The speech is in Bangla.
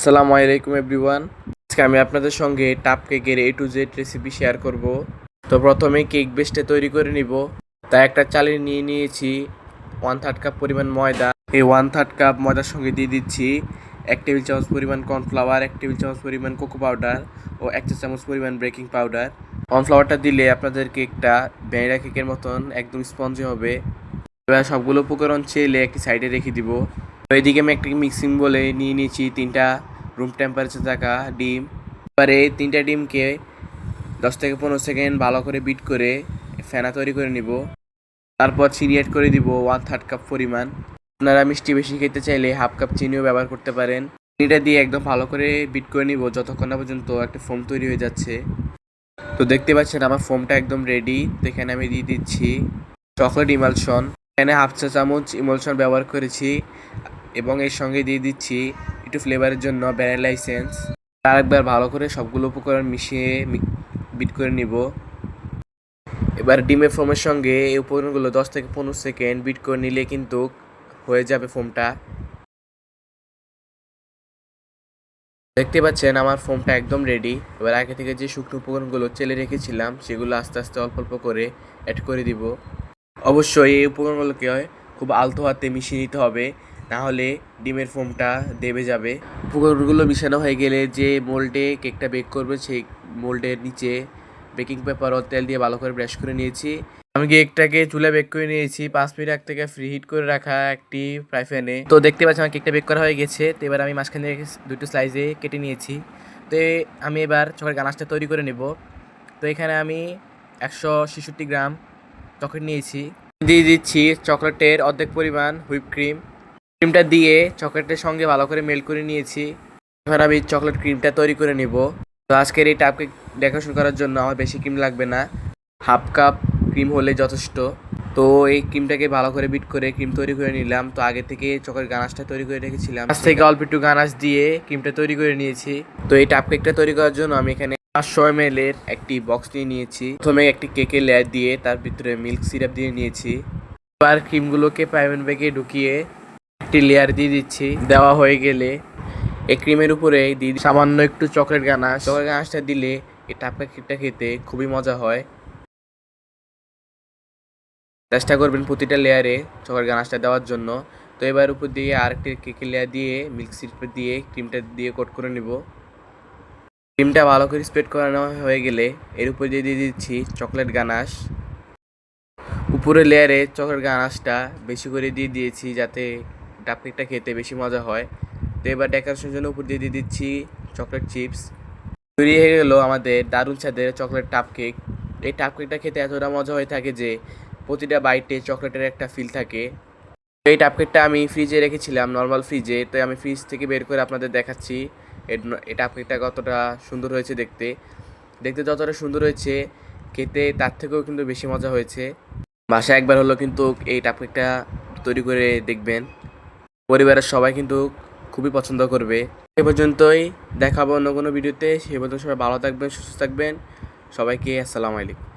আসসালামু আলাইকুম এভরিওয়ান। আজকে আমি আপনাদের সঙ্গে টাপ কেকের A to Z recipe share করব। তো প্রথমে কেক বেসটা তৈরি করে নিব। তাই একটা চালে নিয়ে নিয়েছি 1/3 কাপ পরিমাণ ময়দা। এই 1/3 কাপ ময়দার সঙ্গে দিয়ে দিচ্ছি 1 টেবিল চামচ পরিমাণ কর্নফ্লাওয়ার, 1 টেবিল চামচ পরিমাণ কোকো পাউডার ও 1 চা চামচ পরিমাণ বেকিং পাউডার। কর্নফ্লাওয়ারটা দিলে আপনাদের কেকটা ভ্যানিলা কেকের মতন একদম স্পঞ্জি হবে। এবার সবগুলো উপকরণ চেলে একটি সাইডে রেখে দিব। তো এদিকে আমি একটা মিক্সিং বলে নিয়ে নিয়েছি 3টা রুম টেম্পারেচার থাকা ডিম। এবারে 3টা ডিমকে 10 থেকে 15 সেকেন্ড ভালো করে বিট করে ফেনা তৈরি করে নিব। তারপর চিনি অ্যাড করে দিব 1/3 কাপ পরিমাণ। আপনারা মিষ্টি বেশি খেতে চাইলে হাফ কাপ চিনিও ব্যবহার করতে পারেন। চিনিটা দিয়ে একদম ভালো করে বিট করে নিব যতক্ষণ না পর্যন্ত একটা ফোম তৈরি হয়ে যাচ্ছে। তো দেখতে পাচ্ছেন আমার ফোমটা একদম রেডি। তো এখানে আমি দিয়ে দিচ্ছি চকলেট ইমালশন। এখানে হাফ চা চামচ ইমালশন ব্যবহার করেছি এবং এর সঙ্গে দিয়ে দিচ্ছি একটু ফ্লেভারের জন্য ভ্যানিলা এসেন্স। আরেকবার ভালো করে সবগুলো উপকরণ মিশিয়ে বিট করে নিব। এবার ডিমের ফোমের সঙ্গে এই উপকরণগুলো 10 থেকে 15 সেকেন্ড বিট করে নিলে কিন্তু হয়ে যাবে ফোমটা। দেখতে পাচ্ছেন আমার ফোমটা একদম রেডি। এবার আগে থেকে যে শুকনো উপকরণগুলো চেলে রেখেছিলাম সেগুলো আস্তে আস্তে অল্প অল্প করে অ্যাড করে দিব। অবশ্যই এই উপকরণগুলোকে খুব আলতো হাতে মিশিয়ে নিতে হবে, না হলে ডিমের ফোমটা দেবে যাবে। উপকরণগুলো মিশানো হয়ে গেলে যে মোল্ডে কেকটা বেক করবে সেই মোল্ডের নিচে বেকিং পেপার ও তেল দিয়ে ভালো করে ব্রাশ করে নিয়েছি। আমি কেকটাকে চুলায় বেক করে নিয়েছি 5 মিনিট আগ থেকে ফ্রি হিট করে রাখা একটি ফ্রাই প্যানে। তো দেখতে পাচ্ছি আমার কেকটা বেক করা হয়ে গেছে। তো এবার আমি মাঝখানে দুটো স্লাইসে কেটে নিয়েছি। তো আমি এবার চকলেট গানাশটা তৈরি করে নেব। তো এখানে আমি 166 গ্রাম চকলেট নিয়েছি। দিয়ে দিচ্ছি চকলেটের অর্ধেক পরিমাণ হুইপ ক্রিম। ক্রিমটা দিয়ে চকলেটের সঙ্গে ভালো করে মেল্ট করে নিয়েছি। এবার আমি চকলেট ক্রিমটা তৈরি করে নিব। তো আজকের এই টাপ কেক ডেকোরেশন করার জন্য আমার বেশি ক্রিম লাগবে না, হাফ কাপ ক্রিম হলে যথেষ্ট। তো এই ক্রিমটাকে ভালো করে বিট করে ক্রিম তৈরি করে নিলাম। তো আগে থেকে চকলেট গানাশটা তৈরি করে রেখেছিলাম, আজ থেকে অল্প একটু গানাশ দিয়ে ক্রিমটা তৈরি করে নিয়েছি। তো এই টাপ কেকটা তৈরি করার জন্য আমি এখানে 500 ml এর একটি বক্স নিয়ে নিয়েছি। প্রথমে একটি কেকের লেয়ার দিয়ে তার ভিতরে মিল্ক সিরাপ দিয়ে নিয়েছি। এবার ক্রিমগুলোকে পাইপিং ব্যাগে ঢুকিয়ে একটি লেয়ার দিয়ে দিচ্ছি। দেওয়া হয়ে গেলে এই ক্রিমের উপরে দিয়ে সামান্য একটু চকলেট গানাশ। চকলেট গানাশটা দিলে এই টাপ কেকটা খেতে খুবই মজা হয়। চেষ্টা করবেন প্রতিটা লেয়ারে চকলেট গানাশটা দেওয়ার জন্য। তো এবার উপর দিয়ে আরেকটি কেকের লেয়ার দিয়ে মিল্ক সিরাপ দিয়ে ক্রিমটা দিয়ে কোট করে নিব। ক্রিমটা ভালো করে স্প্রেড করানো হয়ে গেলে এর উপর দিয়ে দিচ্ছি চকলেট গানাশ। উপরের লেয়ারে চকলেট গানাশটা বেশি করে দিয়ে দিয়েছি যাতে টাপ কেকটা খেতে বেশি মজা হয়। তো এবার ডেকোরেশনের জন্য উপর দিয়ে দিচ্ছি চকলেট চিপস। তৈরি হয়ে গেল আমাদের দারুণ স্বাদের চকলেট টাপ কেক। এই টাপ কেকটা খেতে এতটা মজা হয়ে থাকে যে প্রতিটা বাইটে চকলেটের একটা ফিল থাকে। এই টাপ কেকটা আমি ফ্রিজে রেখেছিলাম, নর্মাল ফ্রিজে। তো আমি ফ্রিজ থেকে বের করে আপনাদের দেখাচ্ছি এই টাপ কেকটা কতটা সুন্দর হয়েছে দেখতে। দেখতে যতটা সুন্দর হয়েছে খেতে তার থেকেও কিন্তু বেশি মজা হয়েছে। বাসায় একবার হলো কিন্তু এই টাপ কেকটা তৈরি করে দেখবেন, পরিবারের সবাই কিন্তু খুবই পছন্দ করবে। এ পর্যন্তই, দেখাবো অন্য কোনো ভিডিওতে। সে পর্যন্ত সবাই ভালো থাকবেন, সুস্থ থাকবেন। সবাইকে আসসালামু আলাইকুম।